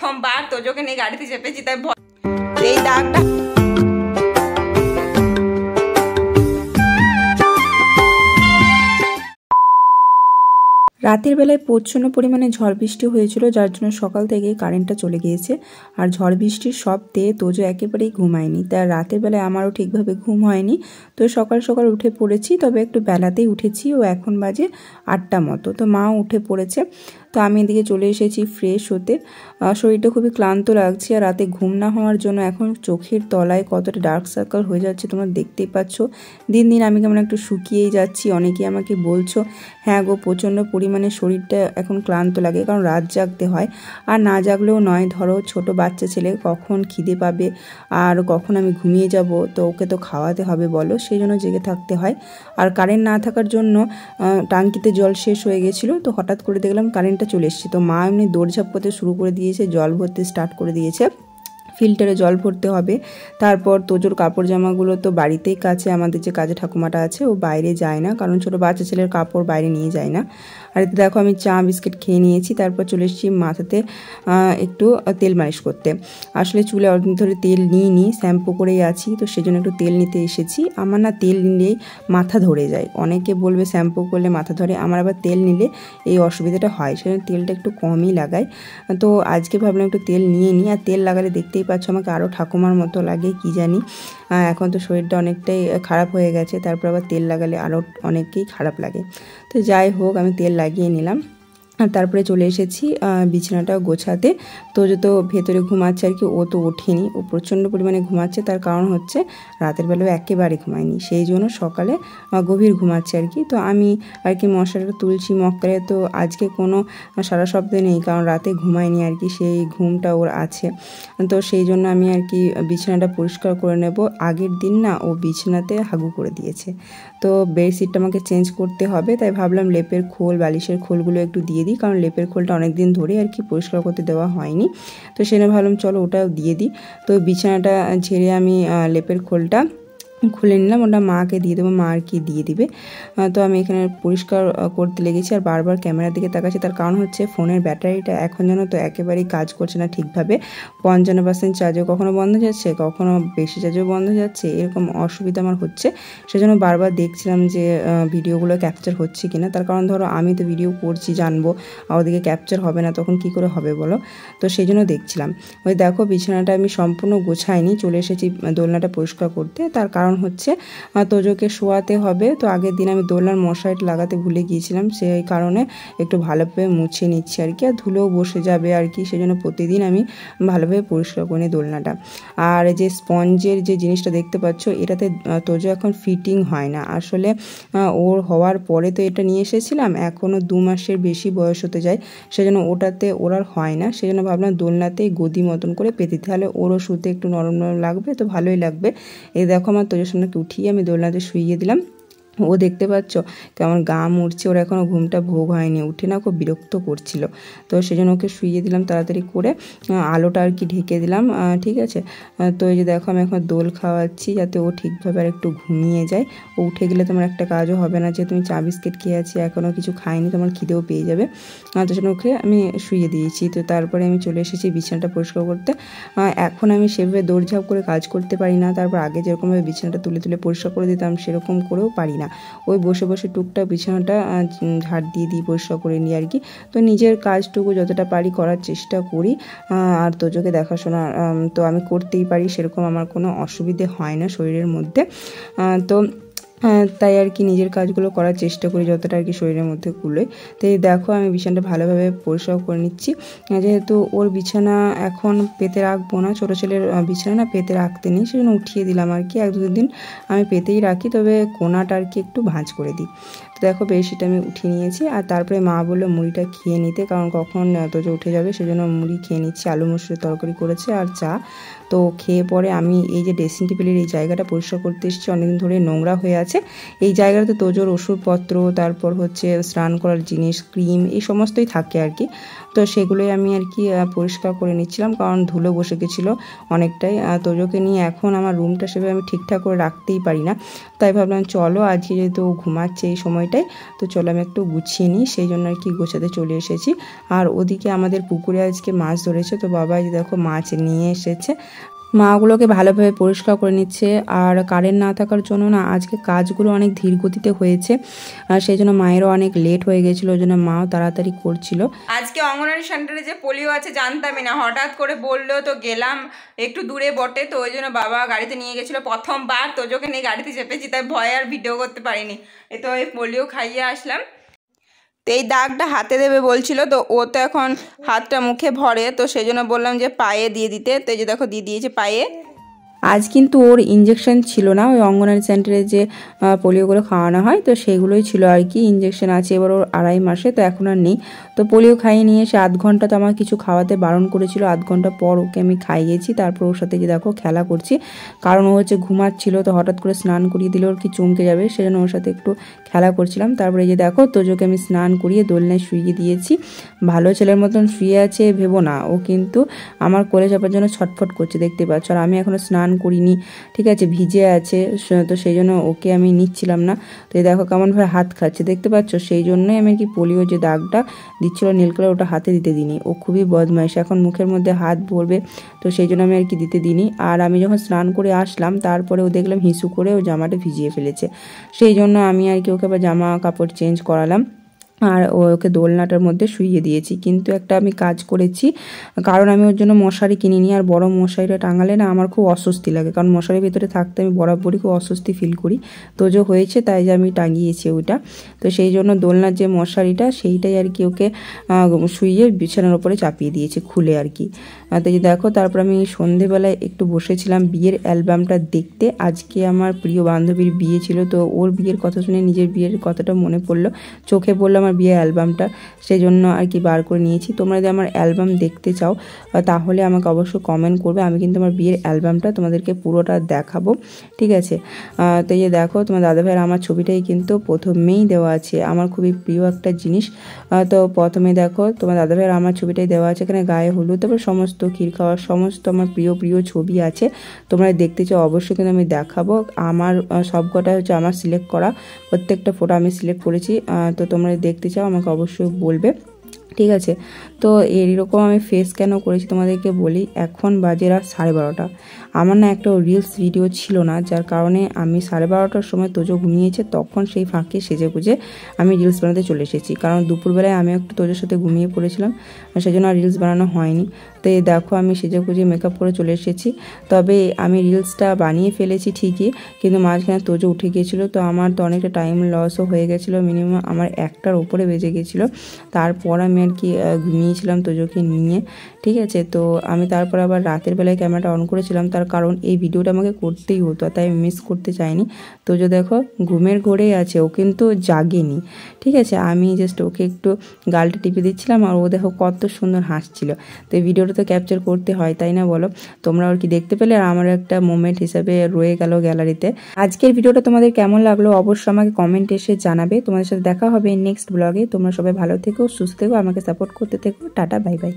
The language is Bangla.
প্রথমবার তোজোকে নিয়ে গাড়িতে চেপেছি, তাই এই দাগটা রাতের বেলায় প্রচণ্ড পরিমাণে ঝড় বৃষ্টি হয়েছিল, যার জন্য সকাল থেকেই কারেন্টটা চলে গিয়েছে। আর ঝড় বৃষ্টির শব্দে তোজো একেবারেই ঘুমায়নি, তাই রাতের বেলায় আমারও ঠিকভাবে ঘুম হয়নি। তো সকাল সকাল উঠে পড়েছি, তবে একটু বেলাতেই উঠেছি। ও এখন বাজে 8টা মতো। তো মাও উঠে পড়েছে। তো আমি এদিকে চলে এসেছি ফ্রেশ হতে। শরীরটা খুবই ক্লান্ত লাগছে, আর রাতে ঘুম না হওয়ার জন্য এখন চোখের তলায় কতটা ডার্ক সার্কেল হয়ে যাচ্ছে তোমরা দেখতেই পাচ্ছ। দিন দিন আমি কেমন একটু শুকিয়েই যাচ্ছি। অনেকেই আমাকে বলছো হ্যাঁ গো, প্রচণ্ড পরিমাণে শরীরটা এখন ক্লান্ত লাগে, কারণ রাত জাগতে হয়। আর না জাগলেও নয়, ধরো ছোট বাচ্চা ছেলে কখন খিদে পাবে আর কখন আমি ঘুমিয়ে যাব, তো ওকে তো খাওয়াতে হবে বলো, সেই জন্য জেগে থাকতে হয়। আর কারেন্ট না থাকার জন্য টাঙ্কিতে জল শেষ হয়ে গেছিলো, তো হঠাৎ করে দেখলাম কারেন্টটা চলে এসেছে। তো মা এমনি দৌড়ঝাঁপ করতে শুরু করে দিয়েছে, জল ভরতে স্টার্ট করে দিয়েছে। ফিল্টারে জল ভরতে হবে। তারপর তোজোর কাপড় জামাগুলো তো বাড়িতেই কাছে, আমাদের যে কাজে ঠাকুমাটা আছে ও বাইরে যায় না, কারণ ছোটো বাচ্চা ছেলের কাপড় বাইরে নিয়ে যায় না। আর এতে দেখো আমি চা বিস্কিট খেয়ে নিয়েছি। তারপর চলে এসেছি মাথাতে একটু তেল মালিশ করতে। আসলে চুলে অনেকদিন ধরে তেল নিইনি, শ্যাম্পু করেই আছি, তো সেই জন্য একটু তেল নিতে এসেছি। আমার না তেল নিলেই মাথা ধরে যায়। অনেকে বলবে শ্যাম্পু করলে মাথা ধরে, আমার আবার তেল নিলে এই অসুবিধাটা হয়, সেজন্য তেলটা একটু কমই লাগাই। তো আজকে ভাবলাম একটু তেল নিয়ে নিই। আর তেল লাগালে দেখতেই পাচ্ছ আমাকে আরও ঠাকুমার মতো লাগে, কি জানি। এখন তো শরীরটা অনেকটাই খারাপ হয়ে গেছে, তারপর আবার তেল লাগালে আরও অনেককেই খারাপ লাগে। তো যাই হোক, আমি তেল লাগিয়ে নিলাম। আর তারপরে চলে এসেছি বিছানাটা গোছাতে। তোজো তো ভেতরে ঘুমাচ্ছে আর কি, ও তো ওঠেনি, ও প্রচণ্ড পরিমাণে ঘুমাচ্ছে। তার কারণ হচ্ছে রাতের বেলাও একেবারে ঘুমায়নি, সেই জন্য সকালে গভীর ঘুমাচ্ছে আর কি। তো আমি আর কি মশারিটা তুলছি মক্কালে। তো আজকে কোনো সারা শব্দ নেই, কারণ রাতে ঘুমায়নি আর কি, সেই ঘুমটা ওর আছে। তো সেই জন্য আমি আর কি বিছানাটা পরিষ্কার করে নেব। আগের দিন না ও বিছানাতে হাগু করে দিয়েছে, তো বেডশিটটা আমাকে চেঞ্জ করতে হবে। তাই ভাবলাম লেপের খোল বালিশের খোলগুলো একটু দিয়ে দিই, কারণ লেপের খোলটা অনেক দিন ধরে আর কি পরিষ্কার করতে দেওয়া হয়নি। তো সেটা ভাবলাম চলো ওটাও দিয়ে দিই। তো বিছানাটা ঝেড়ে আমি লেপের খোলটা খুলে নিলাম, ওটা মাকে দিয়ে দেবো, মা আর কি দিয়ে দিবে। তো আমি এখানে পরিষ্কার করতে লেগেছি আর বারবার ক্যামেরার দিকে তাকাচ্ছি। তার কারণ হচ্ছে ফোনের ব্যাটারিটা এখন যেন তো একেবারেই কাজ করছে না ঠিকভাবে। 55% চার্জও কখনো বন্ধ যাচ্ছে, কখনো বেশি চার্জও বন্ধ যাচ্ছে, এরকম অসুবিধা আমার হচ্ছে। সেজন্য বারবার দেখছিলাম যে ভিডিওগুলো ক্যাপচার হচ্ছে কিনা। তার কারণ ধরো আমি তো ভিডিও করছি, জানবো, আর ওদিকে ক্যাপচার হবে না, তখন কি করে হবে বলো। তো সেই জন্য দেখছিলাম। ওই দেখো বিছানাটা আমি সম্পূর্ণ গোছাইনি, চলে এসেছি দোলনাটা পরিষ্কার করতে। তার কারণ হচ্ছে তোজোকে শোয়াতে হবে। তো আগের দিন আমি দোলনার মশারিটা লাগাতে ভুলে গিয়েছিলাম, সেই কারণে একটু ভালোভাবে মুছে নিচ্ছি আর কি। আর ধুলোও বসে যাবে আর কি, সেজন্য প্রতিদিন আমি ভালোভাবে পরিষ্কার করে নিই দোলনাটা। আর যে স্পঞ্জের যে জিনিসটা দেখতে পাচ্ছ, এটাতে তোজো এখন ফিটিং হয় না। আসলে ওর হওয়ার পরে তো এটা নিয়ে এসেছিলাম, এখনও 2 মাসের বেশি বয়স হতে যায়, সেজন্য ওটাতে ওর আর হয় না। সেজন্য ভাবলাম দোলনাতেই গদি মতন করে পেতে, তাহলে ওরও শুতে একটু নরম নরম লাগবে, তো ভালোই লাগবে। এই দেখো আমার তোজোর সামনেকে উঠিয়ে আমি দোলনাতে শুইয়ে দিলাম। ও দেখতে পাচ্ছ কেমন গা মুড়ছে, ওর এখনও ঘুমটা ভোগ হয়নি, উঠে না খুব বিরক্ত করছিল। তো সেই জন্য ওকে শুইয়ে দিলাম তাড়াতাড়ি করে, আলোটা আর কি ঢেকে দিলাম। ঠিক আছে। তো এই যে দেখো আমি এখন দোল খাওয়াচ্ছি, যাতে ও ঠিকভাবে আর একটু ঘুমিয়ে যায়। ও উঠে গেলে তোমার একটা কাজও হবে না, যে তুমি চা বিস্কিট খেয়ে আছি, এখনও কিছু খাইনি, তোমার খিদেও পেয়ে যাবে। তো সেজন্য ওকে আমি শুইয়ে দিয়েছি। তো তারপরে আমি চলে এসেছি বিছানাটা পরিষ্কার করতে। এখন আমি সেভাবে দৌড়ঝাঁপ করে কাজ করতে পারি না। তারপর আগে যেরকমভাবে বিছানাটা তুলে তুলে পরিষ্কার করে দিতাম, সেরকম করেও পারি না। ওই বসে বসে টুকটাক বিছানাটা ঝাড় দিয়ে দিই, পরিষ্কার করে নিই আর কি। তো নিজের কাজটুকু যতটা পারি করার চেষ্টা করি। আর তোজোকে দেখাশোনা তো আমি করতেই পারি, সেরকম আমার কোনো অসুবিধে হয় না শরীরের মধ্যে। তো তাই আর কি নিজের কাজগুলো করার চেষ্টা করি যতটা আর কি শরীরের মধ্যে কুলোয়। তো এই দেখো আমি বিছানাটা ভালোভাবে পরিষ্কার করে নিচ্ছি। যেহেতু ওর বিছানা এখন পেতে রাখবো না, ছোটো ছেলের বিছানা না পেতে রাখতে নেই, সেজন্য উঠিয়ে দিলাম আর কি। 1-2 দিন আমি পেতেই রাখি, তবে কোনাটা আর কি একটু ভাঁজ করে দিই। তো দেখো বেডশিট আমি উঠিয়ে নিয়েছি। আর তারপরে মা বললো মুড়িটা খেয়ে নিতে, কারণ কখন তোজো উঠে যাবে, সেজন্য মুড়ি খেয়ে নিচ্ছি। আলু মসুরের তরকারি করেছে আর চা। তো খেয়ে পরে আমি এই যে ড্রেসিং টেবিলের এই জায়গাটা পরিষ্কার করতে এসেছি, অনেকদিন ধরে নোংরা হয়ে আছে। এই জায়গাটাতে তোজোর ওষুধপত্র, তারপর হচ্ছে স্নান করার জিনিস, ক্রিম, এই সমস্তই থাকে আর কি। তো তো সেগুলোই আমি আর কি পরিষ্কার করে নিচ্ছিলাম, কারণ ধুলো বসে গেছিলো অনেকটাই। তোজোকে নিয়ে এখন আমার রুমটা সেভাবে আমি ঠিকঠাক করে রাখতেই পারি না, তাই ভাবলাম চলো আজকে যেহেতু ঘুমাচ্ছে এই সময়টায়, তো চলো আমি একটু গুছিয়ে নিই, সেই জন্য আর কি গোছাতে চলে এসেছি। আর ওদিকে আমাদের পুকুরে আজকে মাছ ধরেছে, তো বাবা এই দেখো মাছ নিয়ে এসেছে, মাগুলোকে ভালোভাবে পরিষ্কার করে নিচ্ছে। আর কারেন্ট না থাকার জন্য না আজকে কাজগুলো অনেক ধীর গতিতে হয়েছে, আর সেই জন্য মায়েরও অনেক লেট হয়ে গেছিলো, ওই জন্য মাও তাড়াতাড়ি করছিল। আজকে অঙ্গনওয়াড়ি সেন্টারে যে পোলিও আছে জানতামই না, হঠাৎ করে বললো তো গেলাম, একটু দূরে বটে, তো ওই জন্য বাবা গাড়িতে নিয়ে গেছিলো। প্রথমবার তোজোকে নিয়ে গাড়িতে চেপেছি, তাই ভয়ে আর ভিডিও করতে পারিনি। এই তো এই পোলিও খাইয়ে আসলাম। তো এই দাগটা হাতে দেবে বলছিল, তো ও তো এখন হাতটা মুখে ভরে, তো সেই জন্য বললাম যে পায়ে দিয়ে দিতে, তো এই যে দেখো দিয়ে দিয়েছে পায়ে। আজ কিন্তু ওর ইঞ্জেকশন ছিল না, ওই অঙ্গনওয়াড়ি সেন্টারে যে পোলিওগুলো খাওয়ানো হয় তো সেগুলোই ছিল আর কি। ইঞ্জেকশন আছে এবার ওর 2.5 মাসে, তো এখন আর নেই। তো পোলিও খাইয়ে নিয়ে এসে 1/2 ঘন্টা তো আমার কিছু খাওয়াতে বারণ করেছিল, 1/2 ঘন্টা পর ওকে আমি খাইয়েছি। তারপর ওর সাথে যে দেখো খেলা করছি, কারণ ও হচ্ছে ঘুমাচ্ছিল, তো হঠাৎ করে স্নান করিয়ে দিলে ওর কি চমকে যাবে, সেজন্য ওর সাথে একটু খেলা করছিলাম। তারপরে যে দেখো তোজোকে আমি স্নান করিয়ে দোলনায় শুইয়ে দিয়েছি। ভালো ছেলের মতন শুয়ে আছে ভেবো না, ও কিন্তু আমার কোলে চাপার জন্য ছটফট করছে, দেখতে পাচ্ছ। আর আমি এখনো স্নান করিনি, ঠিক আছে, ভিজে আছে, তো সেই জন্য ওকে আমি নিচ্ছিলাম না। তো এই দেখো কেমনভাবে হাত খাচ্ছে, দেখতে পাচ্ছ। সেই জন্যই আমি কি পোলিও যে দাগটা দিচ্ছিল নীল কালার, ওটা হাতে দিতে দিইনি। ও খুবই বদমাইশ, এখন মুখের মধ্যে হাত ভরবে, তো সেই জন্য আমি আর কি দিতে দিইনি। আর আমি যখন স্নান করে আসলাম তারপরে ও দেখলাম হিসু করে ও জামাটা ভিজিয়ে ফেলেছে, সেই জন্য আমি আর কি ওকে আবার জামা কাপড় চেঞ্জ করালাম, আর ওকে দোলনাটার মধ্যে শুইয়ে দিয়েছি। কিন্তু একটা আমি কাজ করেছি, কারণ আমি ওর জন্য মশারি কিনিনি, আর বড় মশারিটা টাঙালে না আমার খুব অস্বস্তি লাগে, কারণ মশারির ভিতরে থাকতে আমি বরাবরই খুব অস্বস্তি ফিল করি। তো যে হয়েছে তাই যে আমি টাঙিয়েছি ওইটা, তো সেই জন্য দোলনার যে মশারিটা সেইটাই আর কি ওকে শুইয়ে বিছানার উপরে চাপিয়ে দিয়েছি খুলে আর কি। তো যে দেখো তারপর আমি সন্ধেবেলায় একটু বসেছিলাম বিয়ের অ্যালবামটা দেখতে। আজকে আমার প্রিয় বান্ধবীর বিয়ে ছিল, তো ওর বিয়ের কথা শুনে নিজের বিয়ের কথাটা মনে পড়লো, চোখে পড়লো আমার বিয়ের অ্যালবামটা, সেই জন্য আর কি বার করে নিয়েছি। তোমরা যদি আমার অ্যালবাম দেখতে চাও তাহলে আমাকে অবশ্যই কমেন্ট করবে, আমি কিন্তু আমার বিয়ের অ্যালবামটা তোমাদেরকে পুরোটা দেখাবো, ঠিক আছে। তো এই যে দেখো তোমার দাদাভাইয়ের আমার ছবিটাই কিন্তু প্রথমেই দেওয়া আছে, আমার খুবই প্রিয় একটা জিনিস। তো প্রথমে দেখো তোমার দাদাভাইয়ের আমার ছবিটাই দেওয়া আছে, এখানে গায়ে হলুদ, তারপর সমস্ত ক্ষীর খাওয়ার সমস্ত আমার প্রিয় প্রিয় ছবি আছে। তোমরা দেখতে চাও অবশ্যই কিন্তু আমি দেখাবো। আমার সবকটা হচ্ছে আমার সিলেক্ট করা, প্রত্যেকটা ফটো আমি সিলেক্ট করেছি। তো তোমরা দেখতে চাও আমাকে অবশ্যই বলবে, ঠিক আছে। তো এরকম আমি ফেস কেন করেছি তোমাদেরকে বলি। এখন বাজে রাত 12:30, আমার না একটা রিলস ভিডিও ছিল না, যার কারণে আমি 12:30টার সময় তোজো ঘুমিয়েছে, তখন সেই ফাঁকে সেজে গুজে আমি রিলস বানাতে চলে এসেছি, কারণ দুপুরবেলায় আমি একটু তোজোর সাথে ঘুমিয়ে পড়েছিলাম, সেই জন্য আর রিলস বানানো হয়নি। তো এই দেখো আমি সেজে গুজে মেকআপ করে চলে এসেছি। তবে আমি রিলসটা বানিয়ে ফেলেছি ঠিকই, কিন্তু মাঝখানে তোজো উঠে গিয়েছিলো, তো আমার তো অনেকটা টাইম লসও হয়ে গেছিলো, মিনিমাম আমার 1টার উপরে বেজে গেছিলো। তারপর আমি আর কি ঘুমিয়েছিলাম তোজোকে নিয়ে, ঠিক আছে। তো আমি তারপর আবার রাতের বেলায় ক্যামেরাটা অন করেছিলাম, তার কারণ এই ভিডিওটা আমাকে করতেই হতো, তাই আমি মিস করতে চাইনি। তোজো দেখো ঘুমের ঘোরেই আছে, ও কিন্তু জাগেনি, ঠিক আছে। আমি জাস্ট ওকে একটু গালটা টিপে দিচ্ছিলাম, আর ও দেখো কত সুন্দর হাসছিল। তো এই ভিডিওটা তো ক্যাপচার করতে হয়, তাই না বলো। তোমরা আর কি দেখতে পেলে, আর আমার একটা মোমেন্ট হিসাবে রয়ে গেল গ্যালারিতে। আজকের ভিডিওটা তোমাদের কেমন লাগলো অবশ্যই আমাকে কমেন্ট এসে জানাবে। তোমাদের সাথে দেখা হবে নেক্সট ব্লগে। তোমরা সবাই ভালো থেকো, সুস্থ থেকো, আমাকে সাপোর্ট করতে থেকো। Tata, bye bye.